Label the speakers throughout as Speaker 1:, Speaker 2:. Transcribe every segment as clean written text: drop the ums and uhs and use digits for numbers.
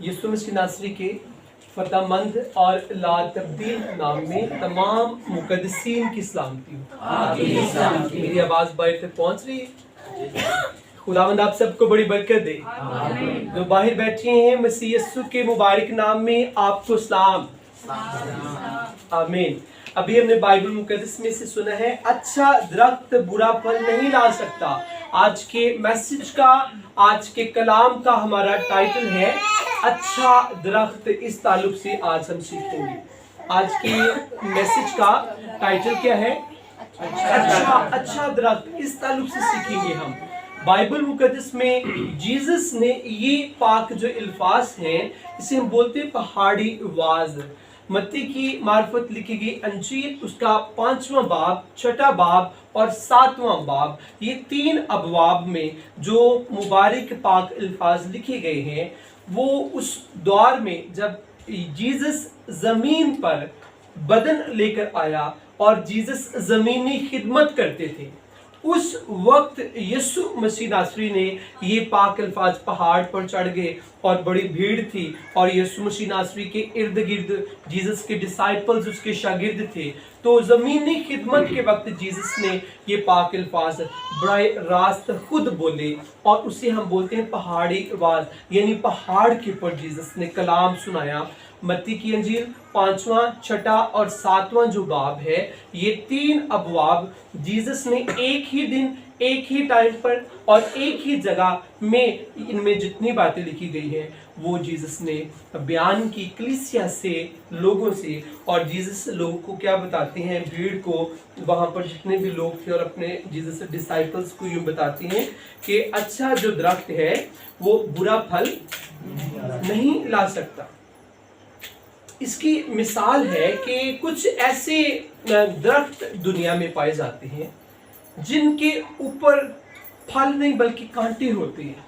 Speaker 1: यीशु मसीह नासरी के फतहमंद और ला तब्दील नाम में तमाम मुकद्दसीन की सलामती हो। मेरी आवाज़ बाहर तक पहुँच रही है? खुदावंद आप सबको बड़ी बरकत दे। जो बाहर बैठे हैं मसीह यीशु के मुबारक नाम में आपको सलाम। आमीन। अभी हमने बाइबल मुकद्दस में से सुना है, अच्छा दरख्त बुरा फल नहीं ला सकता। आज के मैसेज का, आज के कलाम का हमारा टाइटल है अच्छा दरख्त। इस ताल्लुक से आज हम सीखेंगे। आज के मैसेज का टाइटल क्या है? अच्छा दरख्त। इस ताल्लुक से सीखेंगे हम। बाइबल मुकद्दस में जीसस ने ये पाक जो अल्फाज हैं, इसे हम बोलते हैं पहाड़ी वाज। मत्ती की मार्फत लिखी गई अंजील, उसका 5वां बाब, 6वां बाब और 7वां बाब, ये 3 अबवाब में जो मुबारक पाक अल्फाज लिखे गए हैं, वो उस दौर में जब जीसस ज़मीन पर बदन लेकर आया और जीसस ज़मीनी खिदमत करते थे, उस वक्त यीशु मसीह नासरी ने ये पाक अल्फाज पहाड़ पर चढ़ गए और बड़ी भीड़ थी और यीशु मसीह नासरी के इर्द गिर्द जीसस के डिसाइपल्स, उसके शागिर्द थे। तो ज़मीनी खिदमत के वक्त जीसस ने ये पाक अल्फाज बड़े रास्त खुद बोले और उसे हम बोलते हैं पहाड़ी आवाज़, यानी पहाड़ के ऊपर जीसस ने कलाम सुनाया। मत्ती की अंजील 5वां, 6वां और 7वां जो बाब है, ये 3 अबवाब जीसस ने एक ही दिन, एक ही टाइम पर और एक ही जगह में, इनमें जितनी बातें लिखी गई हैं वो जीसस ने बयान की कलीसिया से, लोगों से। और जीसस लोगों को क्या बताते हैं, भीड़ को, वहाँ पर जितने भी लोग थे और अपने जीसस डिसाइपल्स को यूँ बताते हैं कि अच्छा जो दरख्त है वो बुरा फल नहीं ला सकता। इसकी मिसाल है कि कुछ ऐसे दरख्त दुनिया में पाए जाते हैं जिनके ऊपर फल नहीं बल्कि कांटे होते हैं,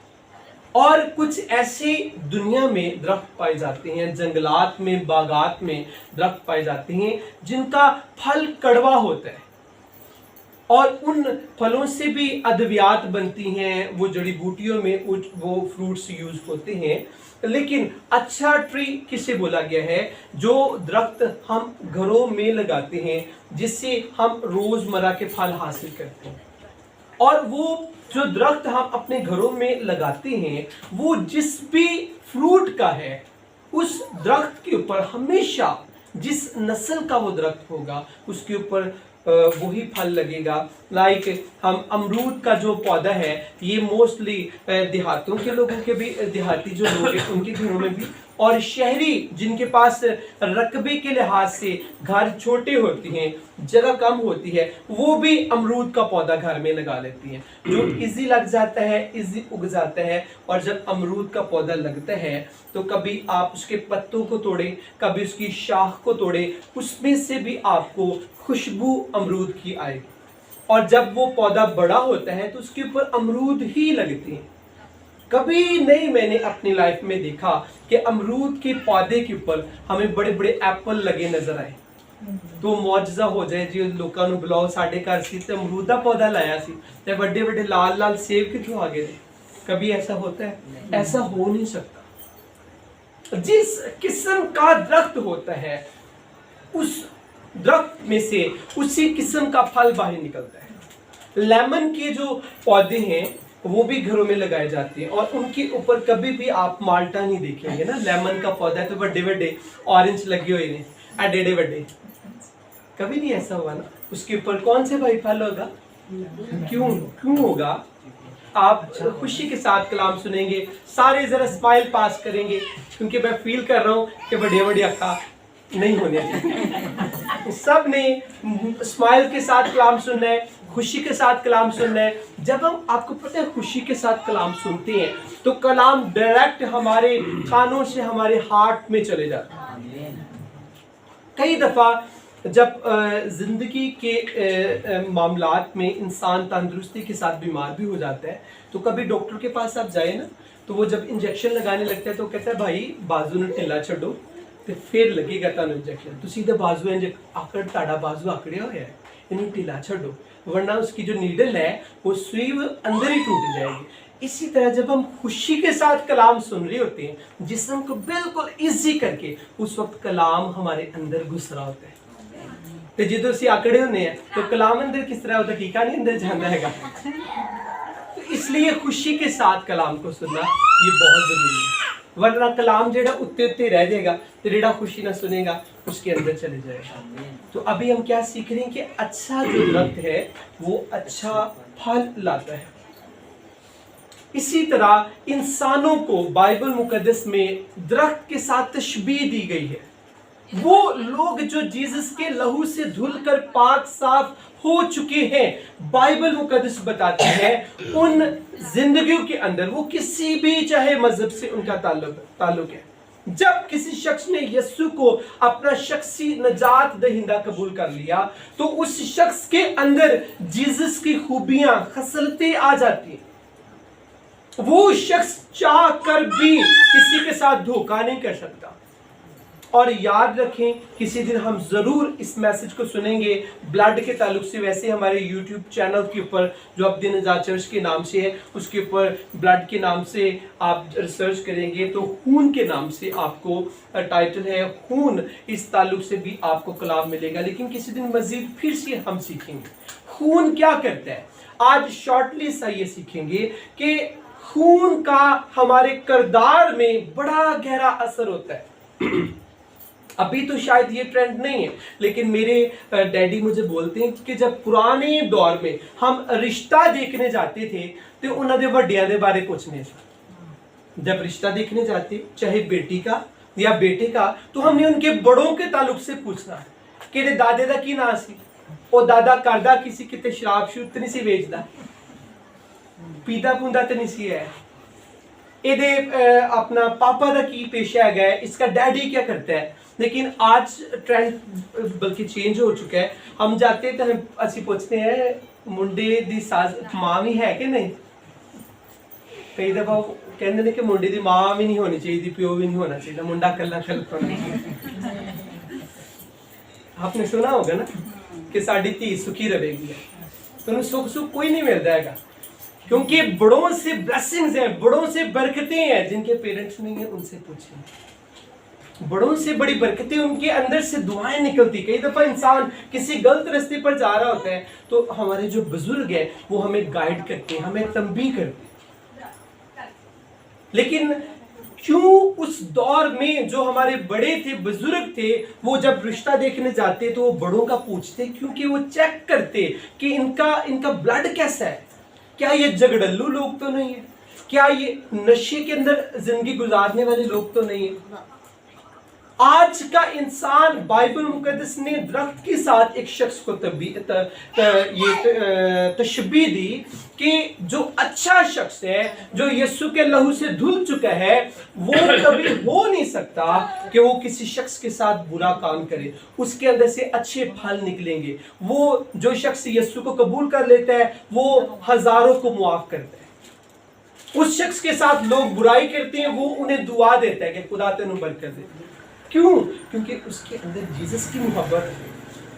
Speaker 1: और कुछ ऐसे दुनिया में दरख्त पाए जाते हैं, जंगलात में, बागात में दरख्त पाए जाते हैं जिनका फल कड़वा होता है और उन फलों से भी अद्वियात बनती हैं, वो जड़ी बूटियों में वो फ्रूट्स यूज होते हैं। लेकिन अच्छा ट्री किसे बोला गया है? जो दरख्त हम घरों में लगाते हैं, जिससे हम रोजमर्रा के फल हासिल करते हैं। और वो जो दरख्त हम अपने घरों में लगाते हैं, वो जिस भी फ्रूट का है, उस दरख्त के ऊपर हमेशा जिस नस्ल का वो दरख्त होगा उसके ऊपर वही फल लगेगा। लाइक हम अमरूद का जो पौधा है, ये मोस्टली देहातों के लोगों के भी, देहाती जो लोग हैं उनके घरों में भी, और शहरी जिनके पास रकबे के लिहाज से घर छोटे होते हैं, जगह कम होती है, वो भी अमरूद का पौधा घर में लगा लेती हैं, जो इजी लग जाता है, इजी उग जाता है। और जब अमरूद का पौधा लगता है तो कभी आप उसके पत्तों को तोड़े, कभी उसकी शाख को तोड़े, उसमें से भी आपको खुशबू अमरूद की आएगी। और जब वो पौधा बड़ा होता है तो उसके ऊपर अमरूद ही लगते हैं। कभी नहीं मैंने अपनी लाइफ में देखा कि अमरूद के पौधे के ऊपर हमें बड़े बड़े एप्पल लगे नजर आए तो मुआजिजा हो जाए जी, लोगों ने बुलाओ साढ़े घर सी ते अमरूद का पौधा लाया सी ते बड़े बड़े लाल लाल सेब कितों आ गए थे। कभी ऐसा होता है? ऐसा हो नहीं सकता। जिस किस्म का दरख्त होता है, उस दरख्त में से उसी किस्म का फल बाहर निकलता है। लेमन के जो पौधे हैं वो भी घरों में लगाए जाते हैं और उनके ऊपर कभी भी आप माल्टा नहीं देखेंगे ना। लेमन का पौधा है तो बड़े बड़े ऑरेंज लगे हुए हैं, एडे बड़े, कभी नहीं ऐसा हुआ ना। उसके ऊपर कौन से भाई फल होगा? क्यों होगा? आप खुशी के साथ कलाम सुनेंगे, सारे जरा स्माइल पास करेंगे, क्योंकि मैं फील कर रहा हूँ कि बड़े बड़े अक्का नहीं होने चाहिए। सब ने स्माइल के साथ कलाम सुनना है, खुशी के साथ कलाम सुनना है। जब हम, आपको पता है, खुशी के साथ कलाम सुनते हैं तो कलाम डायरेक्ट हमारे कानों से हमारे हार्ट में चले जाता है। कई दफ़ा जब ज़िंदगी के मामलात में इंसान तंदुरुस्ती के साथ बीमार भी हो जाता है तो कभी डॉक्टर के पास आप जाए ना, तो वो जब इंजेक्शन लगाने लगता है तो कहता है भाई बाजू ने ढिला छोड़ो तो फिर लगेगा तुहानू इंजेक्शन। तो सीधे बाजू आकड़, ताड़ा बाजू आकड़िया होया है, इन्हें ढिला छोड़ो, वरना उसकी जो नीडल है वो सुई अंदर ही टूट जाएगी। इसी तरह जब हम खुशी के साथ कलाम सुन रहे होते हैं, जिस्म को बिल्कुल इजी करके, उस वक्त कलाम हमारे अंदर घुस रहा होता है। तो जो ਅਸੀਂ ਆਕੜੇ ਹੁੰਦੇ हैं तो कलाम अंदर किस तरह होता है, टीका नहीं अंदर जाना हैगा। तो इसलिए खुशी के साथ कलाम को सुनना ये बहुत जरूरी है, वरना कलाम जेड़ा उत्ते उत्ते रह जाएगा, तो जेड़ा खुशी ना सुनेगा उसके अंदर चले जाएगा। तो अभी हम क्या सीख रहे हैं कि अच्छा जो दरख्त है वो अच्छा फल लाता है। इसी तरह इंसानों को बाइबल मुकद्दस में दरख्त के साथ तशबीह दी गई है। वो लोग जो जीसस के लहू से धुलकर पाक साफ हो चुके हैं, बाइबल मुकद्दस बताते हैं उन जिंदगियों के अंदर वो किसी भी चाहे मजहब से उनका ताल्लुक है। जब किसी शख्स ने यीशु को अपना शख्सी नजात दहिंदा कबूल कर लिया, तो उस शख्स के अंदर जीसस की खूबियां खसलतें आ जाती हैं। वो शख्स चाह कर भी किसी के साथ धोखा नहीं कर सकता। और याद रखें, किसी दिन हम ज़रूर इस मैसेज को सुनेंगे ब्लड के ताल्लुक से। वैसे हमारे यूट्यूब चैनल के ऊपर जो अब्दुल नजात चर्च के नाम से है, उसके ऊपर ब्लड के नाम से आप रिसर्च करेंगे तो खून के नाम से आपको टाइटल है, खून, इस ताल्लुक से भी आपको कलाम मिलेगा। लेकिन किसी दिन मज़ीद फिर से हम सीखेंगे खून क्या करता है। आज शॉर्टली सा ये सीखेंगे कि खून का हमारे किरदार में बड़ा गहरा असर होता है। अभी तो शायद ये ट्रेंड नहीं है, लेकिन मेरे डैडी मुझे बोलते हैं कि जब पुराने दौर में हम रिश्ता देखने जाते थे तो उन्होंने वड्डियां दे बारे पूछने से। जब रिश्ता देखने जाते, चाहे बेटी का या बेटे का, तो हमने उनके बड़ों के ताल्लुक से पूछना कि दादे का की नाम सी, और दादा करदा किसी किते शराब शूब तो नहीं सी बेचदा, पीता पूंदा तो नहीं सी है, ਇਹਦੇ अपना पापा का की पेशा है, इसका डैडी क्या करता है। लेकिन आज ट्रेंड बल्कि चेंज हो चुका है। हम जाते तो हम असी पूछते हैं मुंडे दी सास मां भी है कि नहीं। कई दफा कहते हैं कि मुंडे दी मां भी नहीं होनी चाहिए, प्यो भी नहीं होना चाहिए, मुंडा कल्ला कल्ला होना चाहिए। आपने सुना होगा ना कि साड़ी धी सुखी रहेगी, तो सुख सुख कोई नहीं मिलता है, क्योंकि बड़ों से ब्लेसिंग्स हैं, बड़ों से बरकतें हैं। जिनके पेरेंट्स नहीं है उनसे पूछें, बड़ों से बड़ी बरकतें, उनके अंदर से दुआएं निकलती। कई दफा इंसान किसी गलत रास्ते पर जा रहा होता है तो हमारे जो बुजुर्ग हैं वो हमें गाइड करते हैं, हमें तंबीह करते हैं। लेकिन क्यों उस दौर में जो हमारे बड़े थे, बुजुर्ग थे, वो जब रिश्ता देखने जाते तो वो बड़ों का पूछते, क्योंकि वो चेक करते कि इनका ब्लड कैसा है, क्या ये झगड़ल्लू लोग तो नहीं है, क्या ये नशे के अंदर जिंदगी गुजारने वाले लोग तो नहीं है। आज का इंसान, बाइबल मुकद्दस ने दरख्त के साथ एक शख्स को तशबीह दी कि जो अच्छा शख्स है, जो यीशु के लहू से धुल चुका है, वो कभी हो नहीं सकता कि वो किसी शख्स के साथ बुरा काम करे। उसके अंदर से अच्छे फल निकलेंगे। वो जो शख्स यीशु को कबूल कर लेता है वो हजारों को मुआफ करता है। उस शख्स के साथ लोग बुराई करते हैं, वो उन्हें दुआ देता है कि खुदा तेनू बरकत दे। क्यों? क्योंकि उसके अंदर जीसस की मोहब्बत है।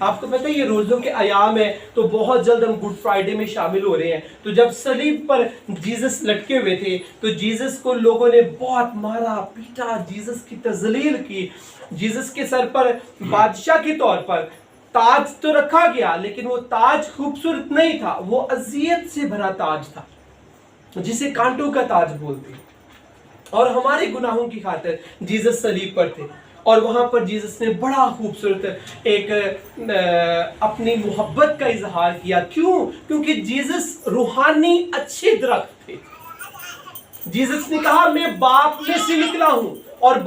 Speaker 1: आपको पता है ये रोज़ों के अयाम है, तो बहुत जल्द हम गुड फ्राइडे में शामिल हो रहे हैं। तो जब सलीब पर जीसस लटके हुए थे तो जीसस को लोगों ने बहुत मारा पीटा, जीसस की तज़लील की। जीसस के सर पर बादशाह के तौर पर ताज तो रखा गया, लेकिन वो ताज खूबसूरत नहीं था, वो अजियत से भरा ताज था, जिसे कांटों का ताज बोलते हैं। और हमारे गुनाहों की खातिर जीसस सलीब पर थे, और वहां पर जीसस ने बड़ा खूबसूरत एक अपनी मोहब्बत का इजहार किया। क्यों? क्योंकि जीसस रूहानी अच्छे दरख्त थे। जीसस ने कहा मैं बाप में से निकला हूं और